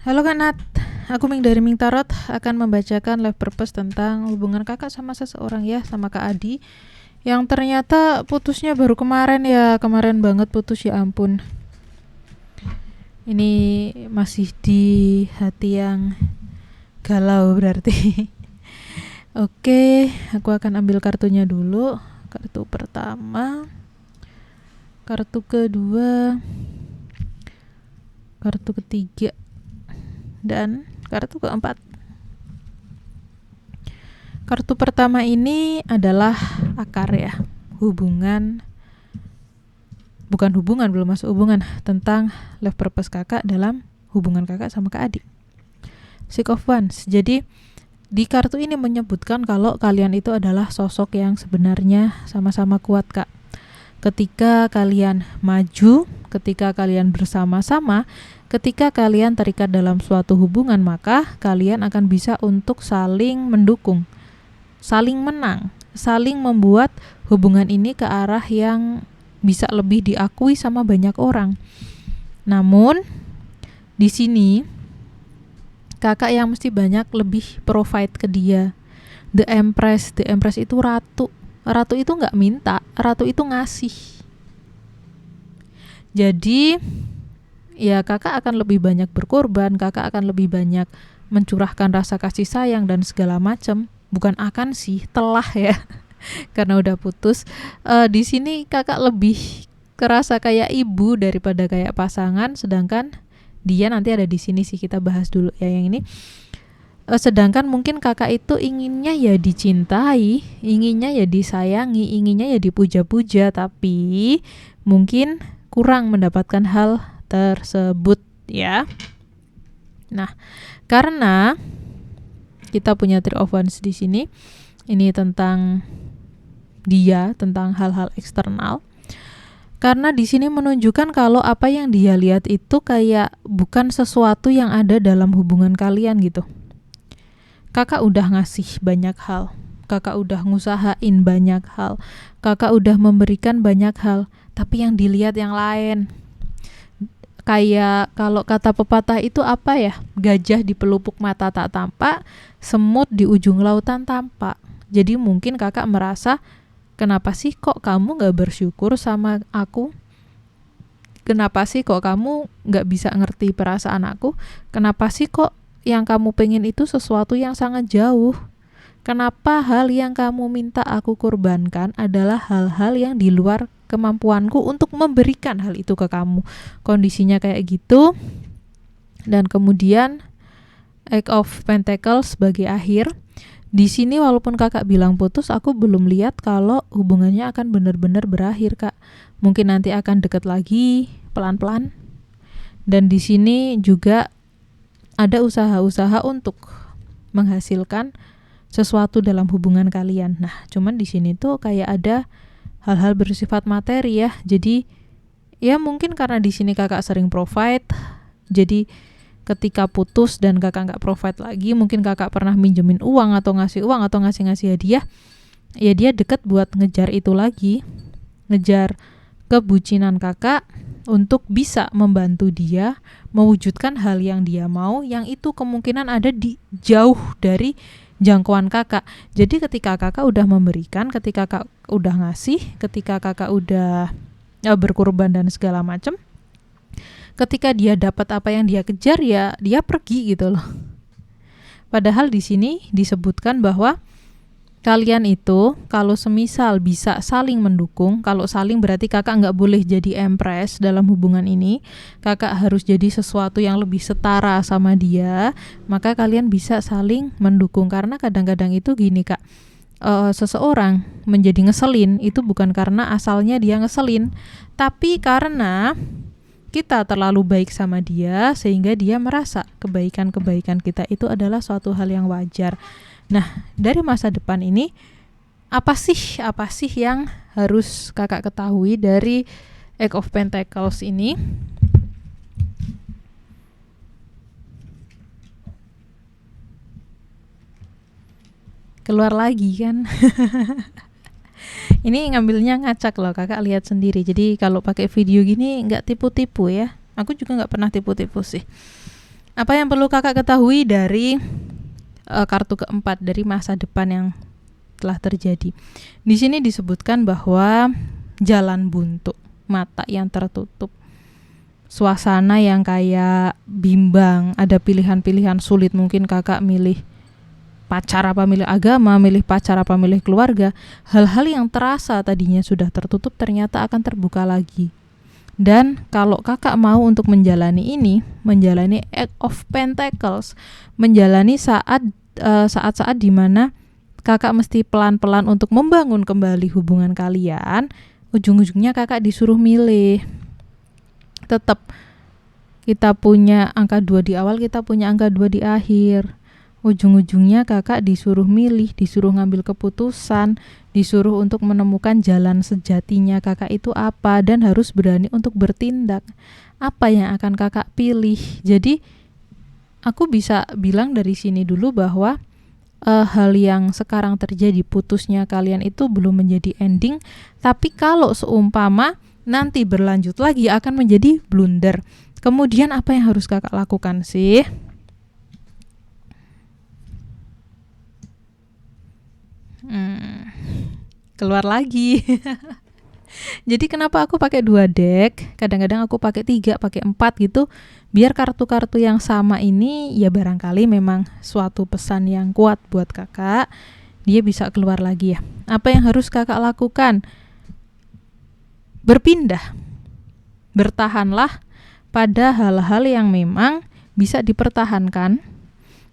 Halo Kak Nat, aku Ming dari Ming Tarot akan membacakan life purpose tentang hubungan kakak sama seseorang ya, sama Kak Adi yang ternyata putusnya baru kemarin ya, kemarin banget putus ya ampun. Ini masih di hati yang galau berarti. Oke, aku akan ambil kartunya dulu. Kartu pertama, kartu kedua, kartu ketiga, dan kartu keempat. Kartu pertama ini adalah akar ya, hubungan, bukan hubungan, belum masuk hubungan, tentang life purpose kakak dalam hubungan kakak sama Kak Adi. Six of Wands. Jadi di kartu ini menyebutkan kalau kalian itu adalah sosok yang sebenarnya sama-sama kuat Kak. Ketika kalian maju, ketika kalian bersama-sama, ketika kalian terikat dalam suatu hubungan, maka kalian akan bisa untuk saling mendukung, saling menang, saling membuat hubungan ini ke arah yang bisa lebih diakui sama banyak orang. Namun di sini kakak yang mesti banyak lebih provide ke dia. The Empress itu ratu. Ratu itu nggak minta, ratu itu ngasih. Jadi ya kakak akan lebih banyak berkorban, kakak akan lebih banyak mencurahkan rasa kasih sayang dan segala macam. Bukan akan sih, telah ya. Karena udah putus. Di sini kakak lebih kerasa kayak ibu daripada kayak pasangan, sedangkan dia nanti ada di sini sih, kita bahas dulu ya yang ini. Sedangkan mungkin kakak itu inginnya ya dicintai, inginnya ya disayangi, inginnya ya dipuja-puja, tapi mungkin kurang mendapatkan hal tersebut ya. Nah, karena kita punya Three of Wands di sini, ini tentang dia, tentang hal-hal eksternal. Karena di sini menunjukkan kalau apa yang dia lihat itu kayak bukan sesuatu yang ada dalam hubungan kalian gitu. Kakak udah ngasih banyak hal, kakak udah ngusahain banyak hal, kakak udah memberikan banyak hal, tapi yang dilihat yang lain. Kayak kalau kata pepatah itu apa ya, gajah di pelupuk mata tak tampak, semut di ujung lautan tampak. Jadi mungkin kakak merasa, kenapa sih kok kamu gak bersyukur sama aku? Kenapa sih kok kamu gak bisa ngerti perasaan aku? Kenapa sih kok yang kamu pengen itu sesuatu yang sangat jauh? Kenapa hal yang kamu minta aku korbankan adalah hal-hal yang di luar kemampuanku untuk memberikan hal itu ke kamu? Kondisinya kayak gitu. Dan kemudian Eight of Pentacles sebagai akhir. Di sini walaupun kakak bilang putus, aku belum lihat kalau hubungannya akan benar-benar berakhir Kak. Mungkin nanti akan deket lagi pelan-pelan. Dan di sini juga ada usaha-usaha untuk menghasilkan sesuatu dalam hubungan kalian. Nah, cuman di sini tuh kayak ada hal-hal bersifat materi ya. Jadi ya mungkin karena di sini kakak sering provide, jadi ketika putus dan kakak nggak provide lagi, mungkin kakak pernah minjemin uang atau ngasih hadiah, ya dia deket buat ngejar itu lagi, ngejar kebucinan kakak untuk bisa membantu dia mewujudkan hal yang dia mau, yang itu kemungkinan ada di jauh dari jangkauan kakak. Jadi ketika kakak udah memberikan, ketika kakak udah ngasih, ketika kakak udah berkorban dan segala macam, ketika dia dapat apa yang dia kejar, ya dia pergi gitu loh. Padahal di sini disebutkan bahwa kalian itu kalau semisal bisa saling mendukung, kalau saling berarti kakak nggak boleh jadi empress dalam hubungan ini, kakak harus jadi sesuatu yang lebih setara sama dia, maka kalian bisa saling mendukung. Karena kadang-kadang itu gini Kak, seseorang menjadi ngeselin itu bukan karena asalnya dia ngeselin, tapi karena kita terlalu baik sama dia sehingga dia merasa kebaikan-kebaikan kita itu adalah suatu hal yang wajar. Nah, dari masa depan ini apa sih yang harus kakak ketahui dari Eight of Pentacles ini? Keluar lagi kan? Ini ngambilnya ngacak loh, kakak lihat sendiri. Jadi kalau pakai video gini nggak tipu-tipu ya. Aku juga nggak pernah tipu-tipu sih. Apa yang perlu kakak ketahui dari kartu keempat, dari masa depan yang telah terjadi? Di sini disebutkan bahwa jalan buntu, mata yang tertutup, suasana yang kayak bimbang, ada pilihan-pilihan sulit. Mungkin kakak milih pacar apa milih agama, milih pacar apa milih keluarga. Hal-hal yang terasa tadinya sudah tertutup ternyata akan terbuka lagi. Dan kalau kakak mau untuk menjalani ini, menjalani Eight of Pentacles, menjalani saat-saat dimana kakak mesti pelan-pelan untuk membangun kembali hubungan kalian, ujung-ujungnya kakak disuruh milih. Tetap kita punya angka 2 di awal, kita punya angka 2 di akhir. Ujung-ujungnya kakak disuruh milih, disuruh ngambil keputusan, disuruh untuk menemukan jalan sejatinya kakak itu apa, dan harus berani untuk bertindak. Apa yang akan kakak pilih? Jadi aku bisa bilang dari sini dulu bahwa hal yang sekarang terjadi, putusnya kalian itu belum menjadi ending, tapi kalau seumpama nanti berlanjut lagi akan menjadi blunder. Kemudian apa yang harus kakak lakukan sih? Keluar lagi. Jadi kenapa aku pakai 2 deck? Kadang-kadang aku pakai 3, pakai 4 gitu, biar kartu-kartu yang sama ini ya barangkali memang suatu pesan yang kuat buat kakak, dia bisa keluar lagi ya. Apa yang harus kakak lakukan? Berpindah. Bertahanlah pada hal-hal yang memang bisa dipertahankan,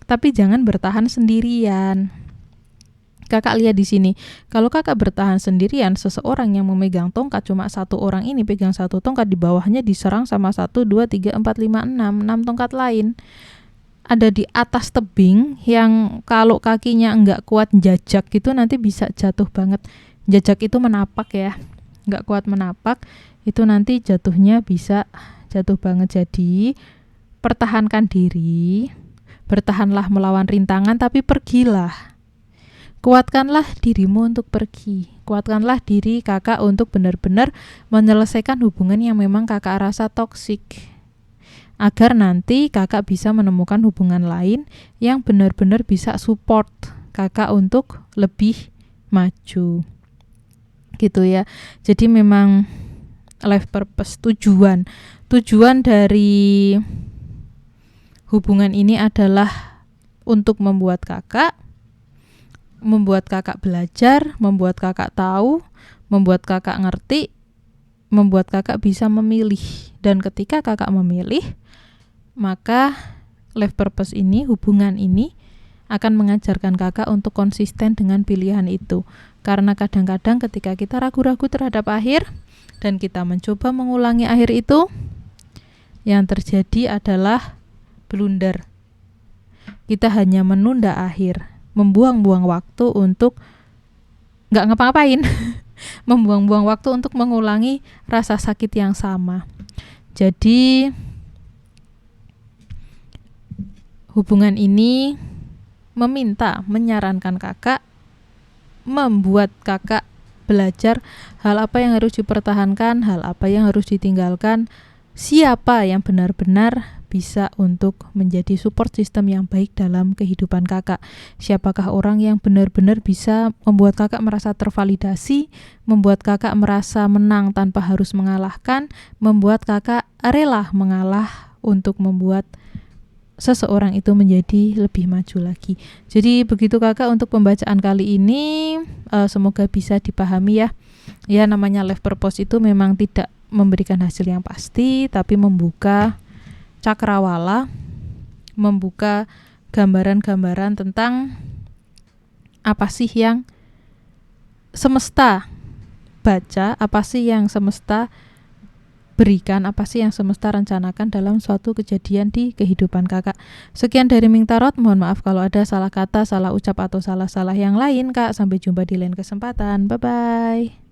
tapi jangan bertahan sendirian. Kakak lihat di sini, kalau kakak bertahan sendirian, seseorang yang memegang tongkat, cuma satu orang ini pegang satu tongkat, di bawahnya diserang sama 1, 2, 3, 4, 5, 6 tongkat lain. Ada di atas tebing yang kalau kakinya enggak kuat jajak gitu nanti bisa jatuh banget. Jajak itu menapak ya, enggak kuat menapak, itu nanti jatuhnya bisa jatuh banget. Jadi pertahankan diri, bertahanlah melawan rintangan, tapi pergilah. Kuatkanlah dirimu untuk pergi. Kuatkanlah diri kakak untuk benar-benar menyelesaikan hubungan yang memang kakak rasa toksik, agar nanti kakak bisa menemukan hubungan lain yang benar-benar bisa support kakak untuk lebih maju. Gitu ya. Jadi memang life purpose, tujuan dari hubungan ini adalah untuk membuat kakak belajar, membuat kakak tahu, membuat kakak ngerti, membuat kakak bisa memilih. Dan ketika kakak memilih, maka life purpose ini, hubungan ini akan mengajarkan kakak untuk konsisten dengan pilihan itu. Karena kadang-kadang ketika kita ragu-ragu terhadap akhir dan kita mencoba mengulangi akhir itu, yang terjadi adalah blunder. Kita hanya menunda akhir, membuang-buang waktu untuk nggak ngapa-ngapain, membuang-buang waktu untuk mengulangi rasa sakit yang sama. Jadi hubungan ini menyarankan kakak, membuat kakak belajar hal apa yang harus dipertahankan, hal apa yang harus ditinggalkan, siapa yang benar-benar bisa untuk menjadi support system yang baik dalam kehidupan kakak. Siapakah orang yang benar-benar bisa membuat kakak merasa tervalidasi, membuat kakak merasa menang tanpa harus mengalahkan, membuat kakak rela mengalah untuk membuat seseorang itu menjadi lebih maju lagi. Jadi begitu kakak untuk pembacaan kali ini, semoga bisa dipahami ya. Ya, namanya life purpose itu memang tidak memberikan hasil yang pasti, tapi membuka cakrawala, membuka gambaran-gambaran tentang apa sih yang semesta baca, apa sih yang semesta berikan, apa sih yang semesta rencanakan dalam suatu kejadian di kehidupan kakak. Sekian dari Ming Tarot, mohon maaf kalau ada salah kata, salah ucap atau salah-salah yang lain kak. Sampai jumpa di lain kesempatan, bye-bye.